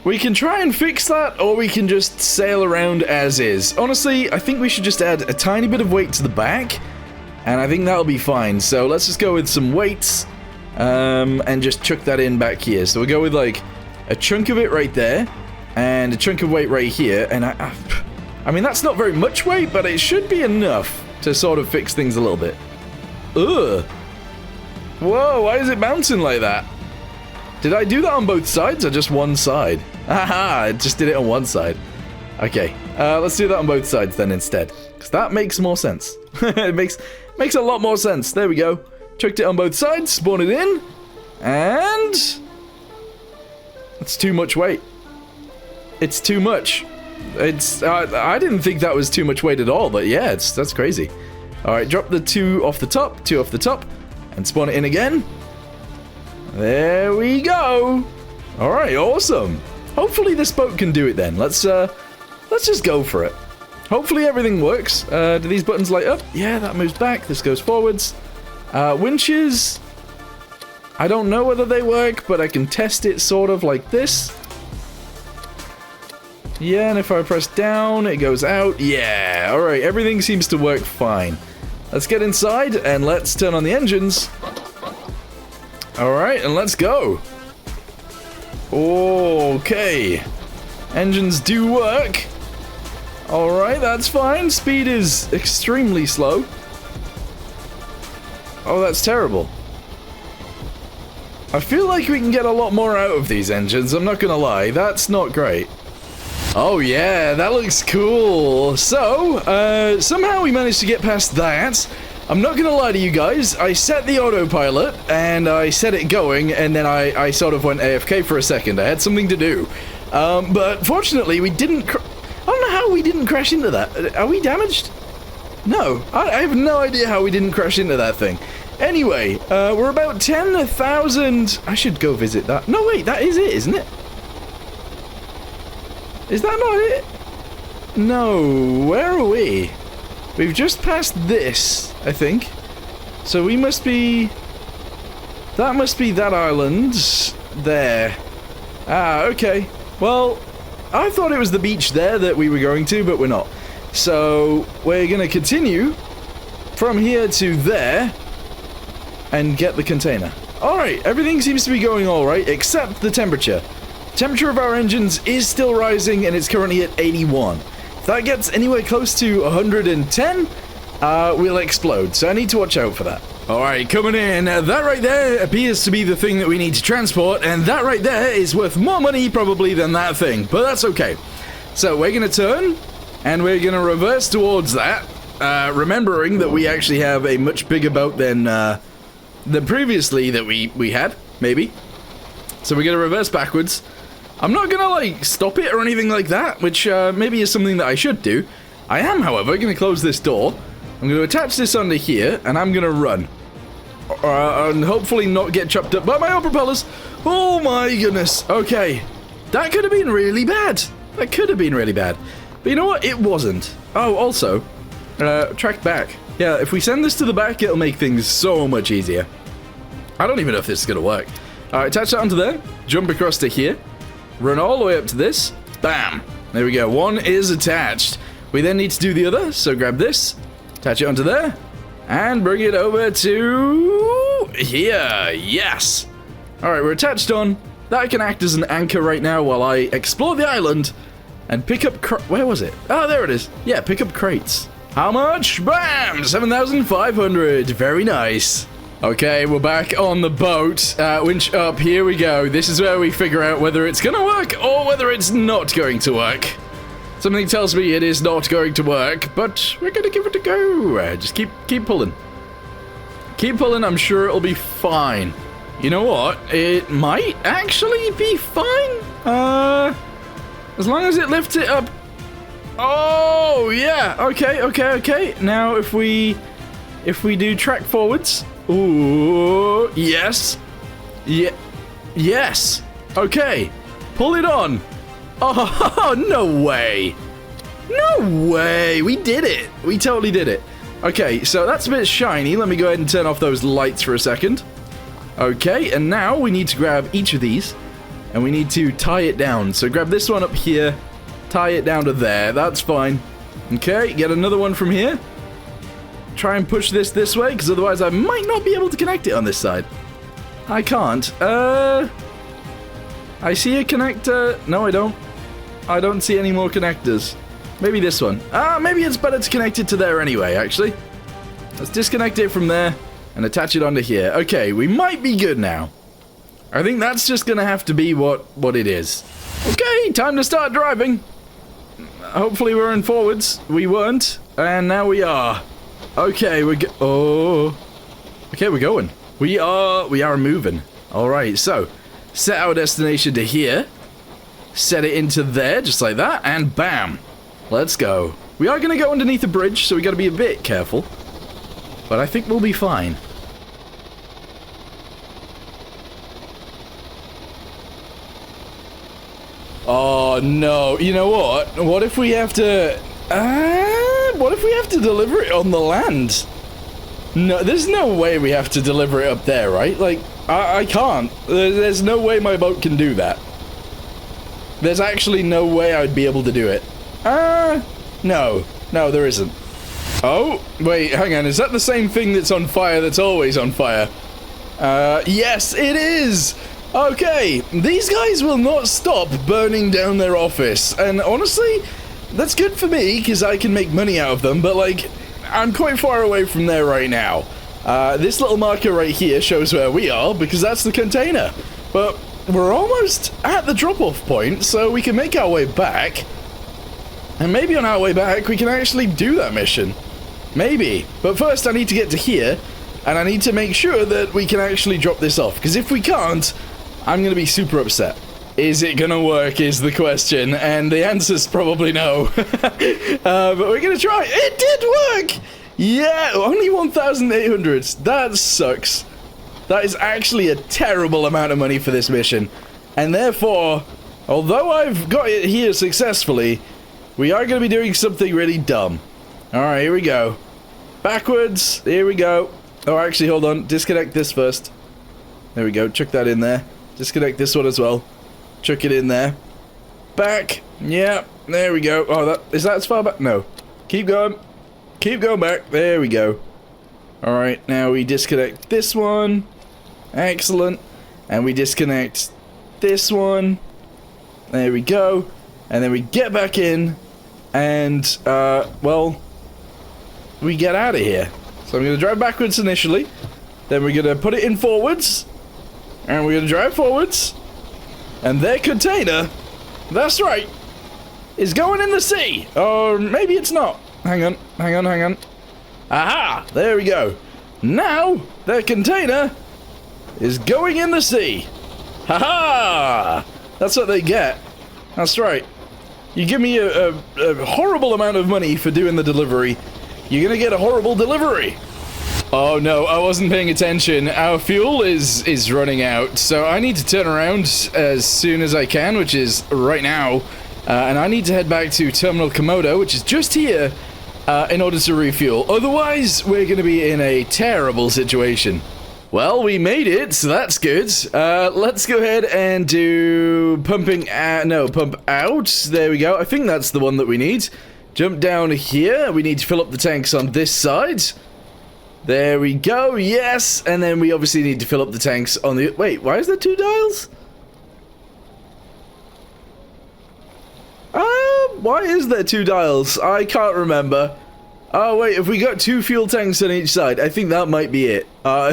we can try and fix that, or we can just sail around as is. Honestly, I think we should just add a tiny bit of weight to the back, and I think that'll be fine. So let's just go with some weights, and just chuck that in back here. So we'll go with like a chunk of it right there, and a chunk of weight right here, and I mean, that's not very much weight, but it should be enough to sort of fix things a little bit. Ugh. Whoa, why is it bouncing like that? Did I do that on both sides, or just one side? Haha, I just did it on one side. Okay, let's do that on both sides then instead, because that makes more sense. it Makes a lot more sense. There we go. Chucked it on both sides, spawn it in, and... It's too much weight. It's too much. It's... I didn't think that was too much weight at all, but yeah, that's crazy. Alright, drop the two off the top, and spawn it in again. There we go. Alright, awesome. Hopefully this boat can do it then. Let's just go for it. Hopefully everything works. Do these buttons light up? Yeah, that moves back. This goes forwards. Winches. I don't know whether they work, but I can test it sort of like this. Yeah, and if I press down, it goes out. Yeah, alright, everything seems to work fine. Let's get inside and let's turn on the engines. Alright, and let's go. Okay. Engines do work. Alright, that's fine. Speed is extremely slow. Oh, that's terrible. I feel like we can get a lot more out of these engines, I'm not gonna lie. That's not great. Oh yeah, that looks cool. So, somehow we managed to get past that. I'm not gonna lie to you guys, I set the autopilot, and I set it going, and then I sort of went AFK for a second. I had something to do. But fortunately, we didn't I don't know how we didn't crash into that. Are we damaged? No, I have no idea how we didn't crash into that thing. Anyway, we're about 10,000... I should go visit that. No, wait, that is it, isn't it? Is that not it? No, where are we? We've just passed this, I think. So we must be... That must be that island. There. Ah, okay. Well, I thought it was the beach there that we were going to, but we're not. So, we're going to continue from here to there and get the container. Alright, everything seems to be going alright, except the temperature. Temperature of our engines is still rising, and it's currently at 81. If that gets anywhere close to 110, we'll explode, so I need to watch out for that. Alright, coming in. That right there appears to be the thing that we need to transport, and that right there is worth more money probably than that thing, but that's okay. So we're going to turn, and we're going to reverse towards that, remembering that we actually have a much bigger boat than previously that we had, maybe. So we're going to reverse backwards. I'm not going to, like, stop it or anything like that, which maybe is something that I should do. I am, however, going to close this door. I'm going to attach this under here, and I'm going to run. And hopefully not get chopped up by my own propellers. Oh my goodness. Okay. That could have been really bad. That could have been really bad. But you know what? It wasn't. Oh, also, track back. Yeah, if we send this to the back, it'll make things so much easier. I don't even know if this is going to work. Alright, attach that onto there. Jump across to here. Run all the way up to this. Bam. There we go. One is attached. We then need to do the other, so grab this. Attach it onto there. And bring it over to here. Yes. Alright, we're attached on. That can act as an anchor right now while I explore the island and pick up where was it? Oh, there it is. Yeah, pick up crates. How much? Bam! 7,500. Very nice. Okay, we're back on the boat. Winch up. Here we go. This is where we figure out whether it's going to work or whether it's not going to work. Something tells me it is not going to work, but we're going to give it a go. Just keep pulling. Keep pulling. I'm sure it'll be fine. You know what? It might actually be fine. As long as it lifts it up. Oh, yeah. Okay. Now, if we do track forwards. Ooh, yes. Yeah. Yes. Okay. Pull it on. Oh, no way. No way. We did it. We totally did it. Okay, so that's a bit shiny. Let me go ahead and turn off those lights for a second. Okay, and now we need to grab each of these, and we need to tie it down. So grab this one up here, tie it down to there. That's fine. Okay, get another one from here. Try and push this way, because otherwise I might not be able to connect it on this side. I can't. I see a connector. No, I don't. I don't see any more connectors. Maybe this one. Maybe it's better to connect it to there anyway, actually. Let's disconnect it from there and attach it onto here. Okay, we might be good now. I think that's just gonna have to be what it is. Okay, time to start driving. Hopefully we're in forwards. We weren't, and now we are. Okay, oh. Okay, we're going. We are moving. Alright, so, set our destination to here. Set it into there, just like that, and bam. Let's go. We are going to go underneath the bridge, so we got to be a bit careful. But I think we'll be fine. Oh, no. You know what? What if we have to... what if we have to deliver it on the land? No, there's no way we have to deliver it up there, right? Like, I can't. There's no way my boat can do that. There's actually no way I'd be able to do it. No. No, there isn't. Oh, wait, hang on. Is that the same thing that's on fire that's always on fire? Yes, it is! Okay, these guys will not stop burning down their office. And honestly, that's good for me, because I can make money out of them, but, like, I'm quite far away from there right now. This little marker right here shows where we are, because that's the container. But we're almost at the drop-off point, so we can make our way back. And maybe on our way back, we can actually do that mission. Maybe. But first, I need to get to here, and I need to make sure that we can actually drop this off. Because if we can't, I'm going to be super upset. Is it going to work, is the question. And the answer's probably no. But we're going to try. It did work! Yeah, only 1,800. That sucks. That is actually a terrible amount of money for this mission. And therefore, although I've got it here successfully, we are going to be doing something really dumb. Alright, here we go. Backwards. Here we go. Oh, actually, hold on. Disconnect this first. There we go. Chuck that in there. Disconnect this one as well. Chuck it in there. Back. Yeah, there we go. Oh, is that as far back? No. Keep going. Keep going back. There we go. Alright, now we disconnect this one. Excellent. And we disconnect this one. There we go. And then we get back in. And, well, we get out of here. So I'm going to drive backwards initially. Then we're going to put it in forwards. And we're going to drive forwards. And their container, that's right, is going in the sea. Or maybe it's not. Hang on, hang on, hang on. Aha! There we go. Now, their container is going in the sea. Ha-ha! That's what they get. That's right. You give me a horrible amount of money for doing the delivery, you're gonna get a horrible delivery. Oh no, I wasn't paying attention. Our fuel is running out, so I need to turn around as soon as I can, which is right now. And I need to head back to Terminal Komodo, which is just here, in order to refuel. Otherwise, we're gonna be in a terrible situation. Well, we made it, so that's good. Let's go ahead and do pumping out. No, pump out. There we go. I think that's the one that we need. Jump down here. We need to fill up the tanks on this side. There we go. Yes. And then we obviously need to fill up the tanks on the... Wait, why is there 2 dials? Why is there 2 dials? I can't remember. Oh, wait, if we got 2 fuel tanks on each side, I think that might be it.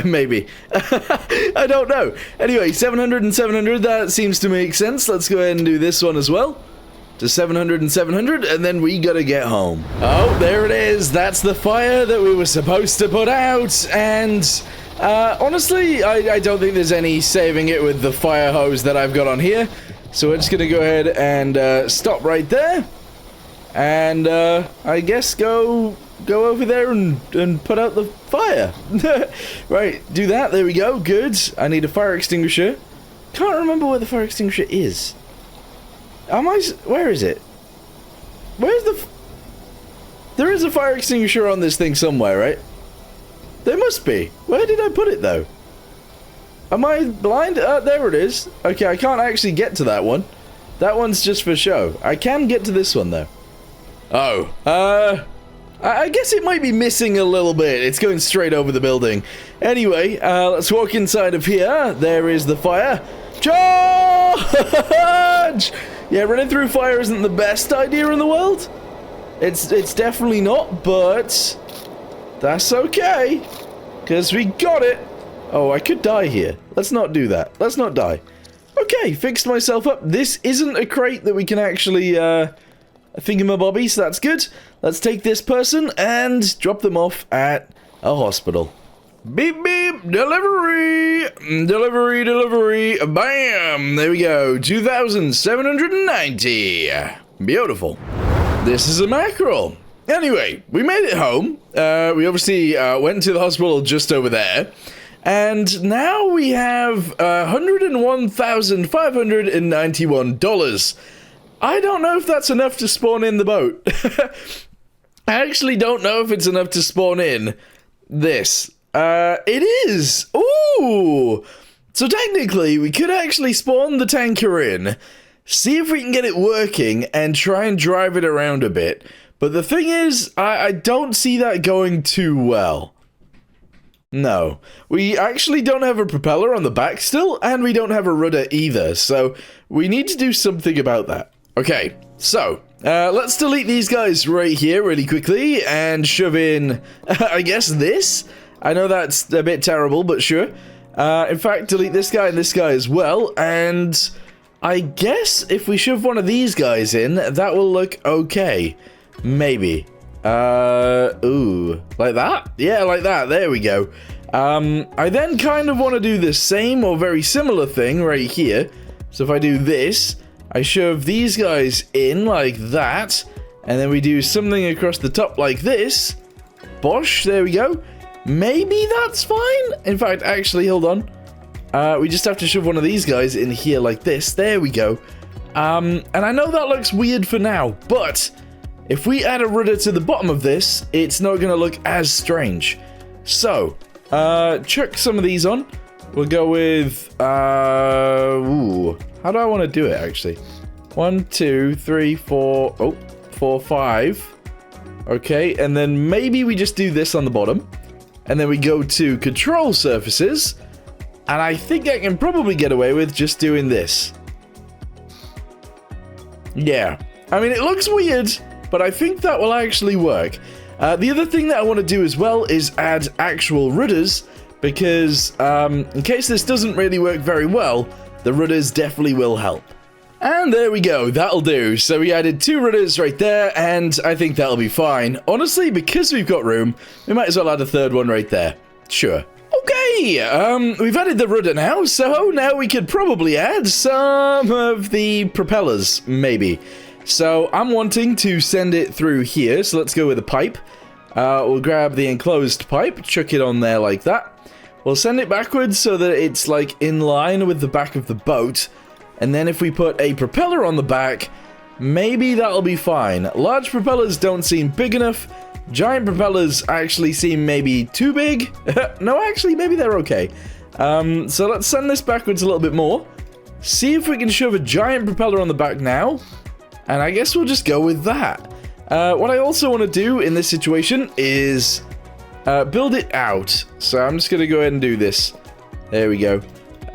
Maybe. I don't know. Anyway, 700 and 700, that seems to make sense. Let's go ahead and do this one as well. To 700 and 700, and then we gotta get home. Oh, there it is. That's the fire that we were supposed to put out, and... honestly, I don't think there's any saving it with the fire hose that I've got on here. So we're just gonna go ahead and stop right there. And, I guess go over there and put out the fire. Right, do that. There we go. Good. I need a fire extinguisher. Can't remember where the fire extinguisher is. Where is it? Where's the... There is a fire extinguisher on this thing somewhere, right? There must be. Where did I put it, though? Am I blind? There it is. Okay, I can't actually get to that one. That one's just for show. I can get to this one, though. Oh, I guess it might be missing a little bit. It's going straight over the building. Anyway, let's walk inside of here. There is the fire. Charge! Yeah, running through fire isn't the best idea in the world. It's definitely not, but that's okay, because we got it. Oh, I could die here. Let's not do that. Let's not die. Okay, fixed myself up. This isn't a crate that we can actually thingamabobby, so that's good. Let's take this person and drop them off at a hospital. Beep, beep, delivery, delivery, delivery, bam, there we go, 2,790, beautiful. This is a mackerel. Anyway, we made it home, we obviously went to the hospital just over there, and now we have $101,591. I don't know if that's enough to spawn in the boat. I actually don't know if it's enough to spawn in this. It is! Ooh! So technically, we could actually spawn the tanker in, see if we can get it working, and try and drive it around a bit. But the thing is, I don't see that going too well. No. We actually don't have a propeller on the back still, and we don't have a rudder either, so we need to do something about that. Okay, so, let's delete these guys right here really quickly, and shove in, I guess, this? I know that's a bit terrible, but sure. In fact, delete this guy and this guy as well, and I guess if we shove one of these guys in, that will look okay. Maybe. Ooh. Like that? Yeah, like that. There we go. I then kind of want to do the same or very similar thing right here. So if I do this, I shove these guys in like that, and then we do something across the top like this. Bosh, there we go. Maybe that's fine. In fact, actually, hold on. We just have to shove one of these guys in here like this. There we go. And I know that looks weird for now, but if we add a rudder to the bottom of this, it's not going to look as strange. So, chuck some of these on. We'll go with, ooh, how do I want to do it, actually? 1, 2, 3, 4, oh, 4, 5. Okay, and then maybe we just do this on the bottom. And then we go to control surfaces. And I think I can probably get away with just doing this. Yeah. I mean, it looks weird, but I think that will actually work. The other thing that I want to do as well is add actual rudders, because in case this doesn't really work very well, the rudders definitely will help. And there we go, that'll do. So we added 2 rudders right there, and I think that'll be fine. Honestly, because we've got room, we might as well add a 3rd one right there. Sure. Okay, we've added the rudder now, so now we could probably add some of the propellers, maybe. So I'm wanting to send it through here, so let's go with a pipe. We'll grab the enclosed pipe, chuck it on there like that. We'll send it backwards so that it's like in line with the back of the boat. And then if we put a propeller on the back, maybe that'll be fine. Large propellers don't seem big enough. Giant propellers actually seem maybe too big. No, actually, maybe they're okay. So let's send this backwards a little bit more. See if we can shove a giant propeller on the back now. And I guess we'll just go with that. What I also want to do in this situation is build it out. So I'm just going to go ahead and do this. There we go.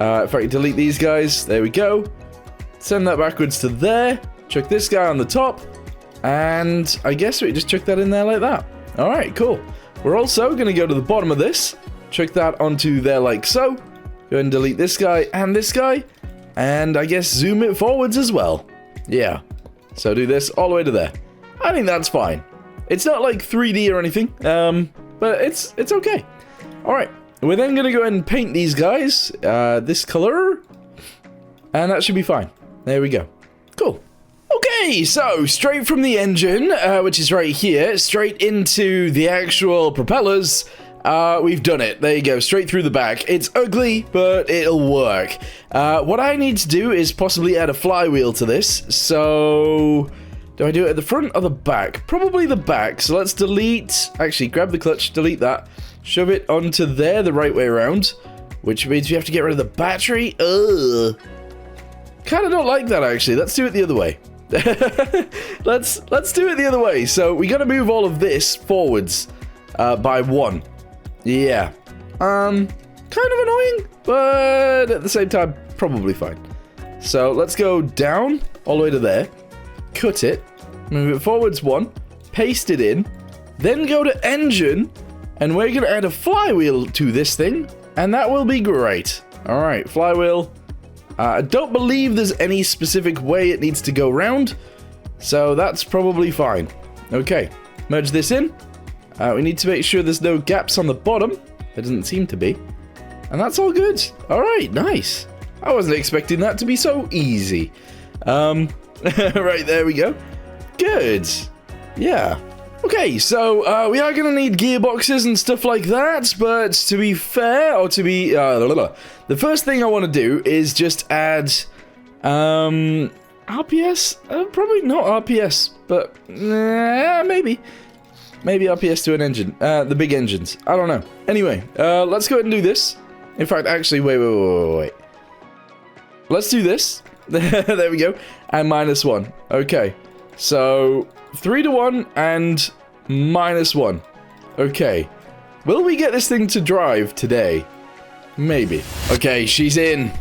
If I can delete these guys, there we go. Send that backwards to there. Chuck this guy on the top. And I guess we just chuck that in there like that. Alright, cool. We're also going to go to the bottom of this. Chuck that onto there like so. Go ahead and delete this guy and this guy. And I guess zoom it forwards as well. Yeah. So do this all the way to there. I think that's fine. It's not like 3D or anything. But it's okay. Alright. We're then going to go ahead and paint these guys this color, and that should be fine. There we go. Cool. Okay, so straight from the engine, which is right here, straight into the actual propellers. We've done it. There you go, straight through the back. It's ugly, but it'll work. What I need to do is possibly add a flywheel to this. So, do I do it at the front or the back? Probably the back. So let's delete, actually grab the clutch, delete that. Shove it onto there the right way around, which means we have to get rid of the battery. Ugh. Kind of don't like that, actually. Let's do it the other way. let's do it the other way. So we got to move all of this forwards by 1. Yeah. Kind of annoying, but at the same time, probably fine. So let's go down all the way to there. Cut it. Move it forwards 1. Paste it in. Then go to engine. And we're going to add a flywheel to this thing, and that will be great. All right, flywheel. I don't believe there's any specific way it needs to go round, So that's probably fine. Okay, merge this in. We need to make sure there's no gaps on the bottom. There doesn't seem to be. And that's all good. All right, nice. I wasn't expecting that to be so easy. Right, there we go. Good. Yeah. Okay, so we are going to need gearboxes and stuff like that, but to be fair, or to be... the first thing I want to do is just add... RPS? Probably not RPS, but maybe. Maybe RPS to an engine. The big engines. I don't know. Anyway, let's go ahead and do this. In fact, actually, wait. Let's do this. There we go. And -1. Okay. So, 3 to 1 and -1. Okay. Will we get this thing to drive today? Maybe. Okay, she's in.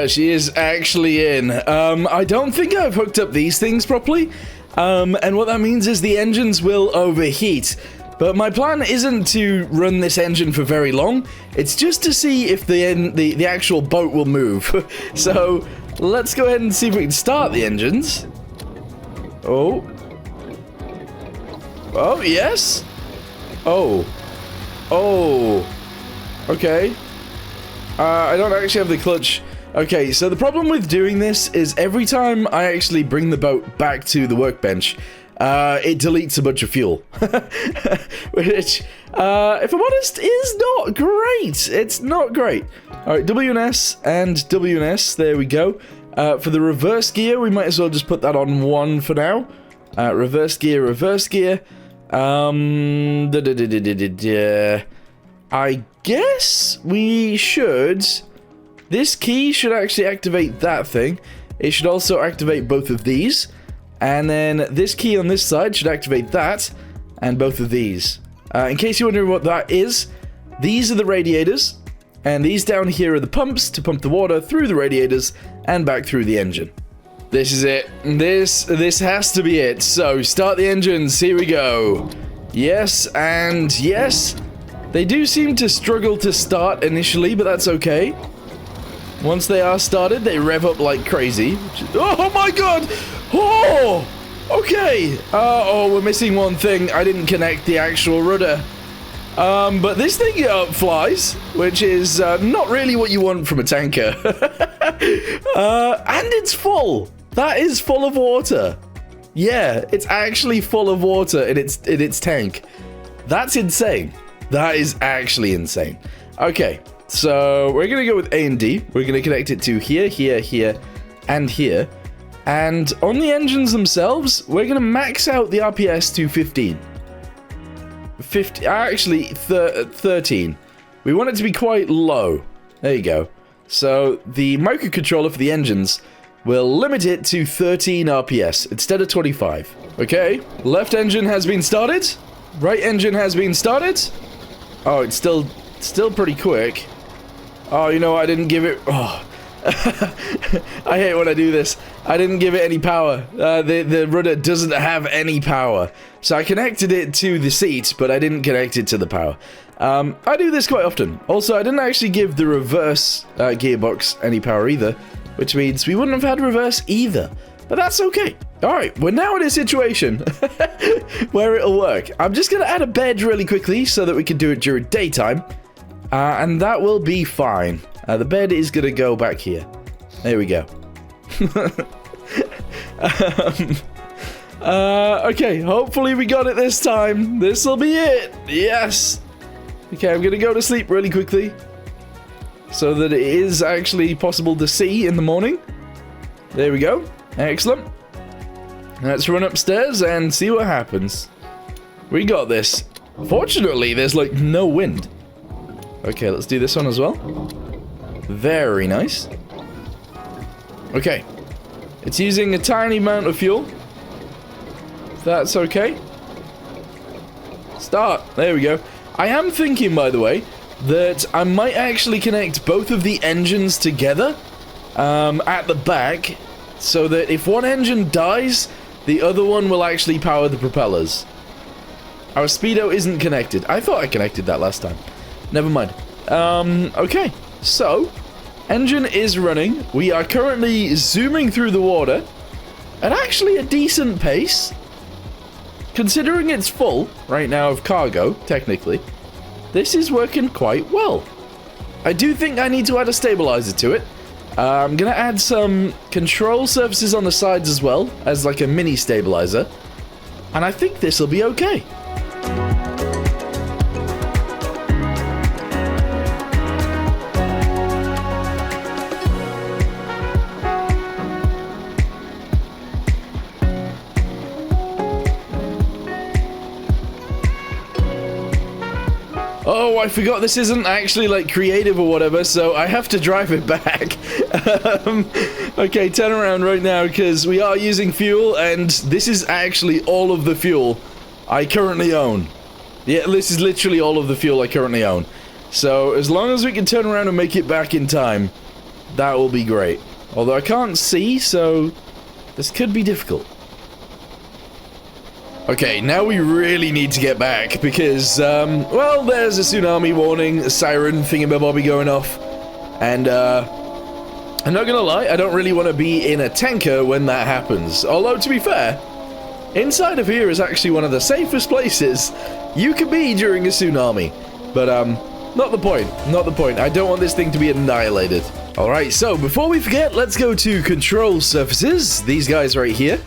She is actually in. I don't think I've hooked up these things properly. And what that means is the engines will overheat. But my plan isn't to run this engine for very long. It's just to see if the actual boat will move. So, let's go ahead and see if we can start the engines. Oh. Oh, yes. Oh. Oh. Okay. I don't actually have the clutch. Okay, so the problem with doing this is every time I actually bring the boat back to the workbench, it deletes a bunch of fuel. Which, if I'm honest, is not great. It's not great. Alright, WNS and WNS, there we go. For the reverse gear, we might as well just put that on 1 for now. Reverse gear, reverse gear. I guess we should... This key should actually activate that thing. It should also activate both of these. And then this key on this side should activate that. And both of these. In case you're wondering what that is, these are the radiators. And these down here are the pumps to pump the water through the radiators and back through the engine. This is it. This has to be it. So, start the engines. Here we go. Yes and yes. They do seem to struggle to start initially, but that's okay. Once they are started, they rev up like crazy. Oh my god! Oh! Okay! Oh, we're missing one thing. I didn't connect the actual rudder. But this thing flies, which is not really what you want from a tanker. And it's full. That is full of water. Yeah, it's actually full of water in its tank. That's insane. That is actually insane. Okay. So, we're going to go with A and D. We're going to connect it to here, here, here, and here. And on the engines themselves, we're going to max out the RPS to 15. 13. We want it to be quite low. There you go. So, the microcontroller for the engines will limit it to 13 RPS instead of 25. Okay, left engine has been started. Right engine has been started. Oh, it's still pretty quick. Oh, you know, I didn't give it... Oh. I hate when I do this. I didn't give it any power. The rudder doesn't have any power. So I connected it to the seat, but I didn't connect it to the power. I do this quite often. Also, I didn't actually give the reverse gearbox any power either, which means we wouldn't have had reverse either. But that's okay. Alright, we're now in a situation where it'll work. I'm just going to add a bed really quickly so that we can do it during daytime. And that will be fine. The bed is going to go back here. There we go. Okay, hopefully we got it this time. This will be it. Yes. Okay, I'm going to go to sleep really quickly so that it is actually possible to see in the morning. There we go. Excellent. Let's run upstairs and see what happens. We got this. Fortunately, there's like no wind. Okay, let's do this one as well. Very nice. Okay. It's using a tiny amount of fuel. That's okay. Start. There we go. I am thinking, by the way, that I might actually connect both of the engines together at the back, so that if one engine dies, the other one will actually power the propellers. Our speedo isn't connected. I thought I connected that last time. Never mind. Okay. So, engine is running. We are currently zooming through the water. at actually a decent pace. Considering it's full right now of cargo, technically, this is working quite well. I do think I need to add a stabilizer to it. I'm going to add some control surfaces on the sides as well, as like a mini stabilizer. And I think this will be okay. Oh, I forgot this isn't actually like creative or whatever, so I have to drive it back. Okay, turn around right now because we are using fuel, and this is actually all of the fuel I currently own. Yeah, this is literally all of the fuel I currently own. So as long as we can turn around and make it back in time, that will be great. Although I can't see, so this could be difficult. Okay, now we really need to get back because, well, there's a tsunami warning, a siren thingamabobby going off, and, I'm not gonna lie, I don't really want to be in a tanker when that happens. Although, to be fair, inside of here is actually one of the safest places you could be during a tsunami. But, not the point, not the point. I don't want this thing to be annihilated. Alright, so before we forget, let's go to control surfaces, these guys right here.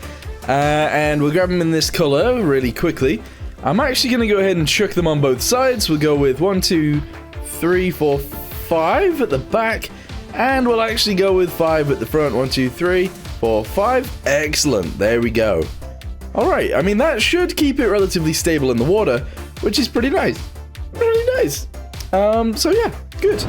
And we'll grab them in this color really quickly. I'm actually going to go ahead and chuck them on both sides. We'll go with 1, 2, 3, 4, 5 at the back. And we'll actually go with 5 at the front. 1, 2, 3, 4, 5. Excellent. There we go. Alright, I mean, that should keep it relatively stable in the water, which is pretty nice. Really nice. So yeah, good.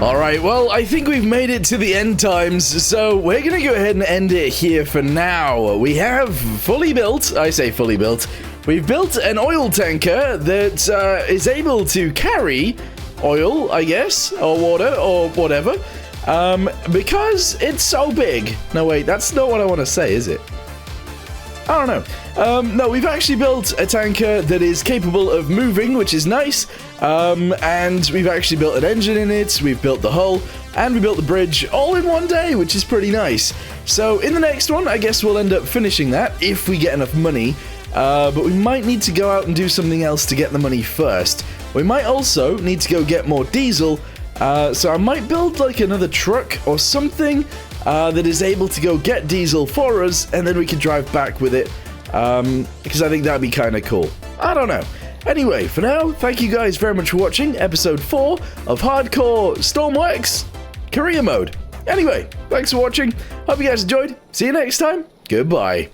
Alright, well, I think we've made it to the end times, so we're gonna go ahead and end it here for now. We have fully built, I say fully built, we've built an oil tanker that is able to carry oil, I guess, or water, or whatever, because it's so big. No, wait, that's not what I want to say, is it? I don't know. No, we've actually built a tanker that is capable of moving, which is nice. And we've actually built an engine in it, we've built the hull, and we built the bridge all in one day, which is pretty nice. So in the next one, I guess we'll end up finishing that if we get enough money. But we might need to go out and do something else to get the money first. We might also need to go get more diesel. So I might build like another truck or something that is able to go get diesel for us, and then we can drive back with it, because I think that'd be kind of cool. I don't know. Anyway, for now, thank you guys very much for watching episode 4 of Hardcore Stormworks Career Mode. Anyway, thanks for watching. Hope you guys enjoyed. See you next time. Goodbye.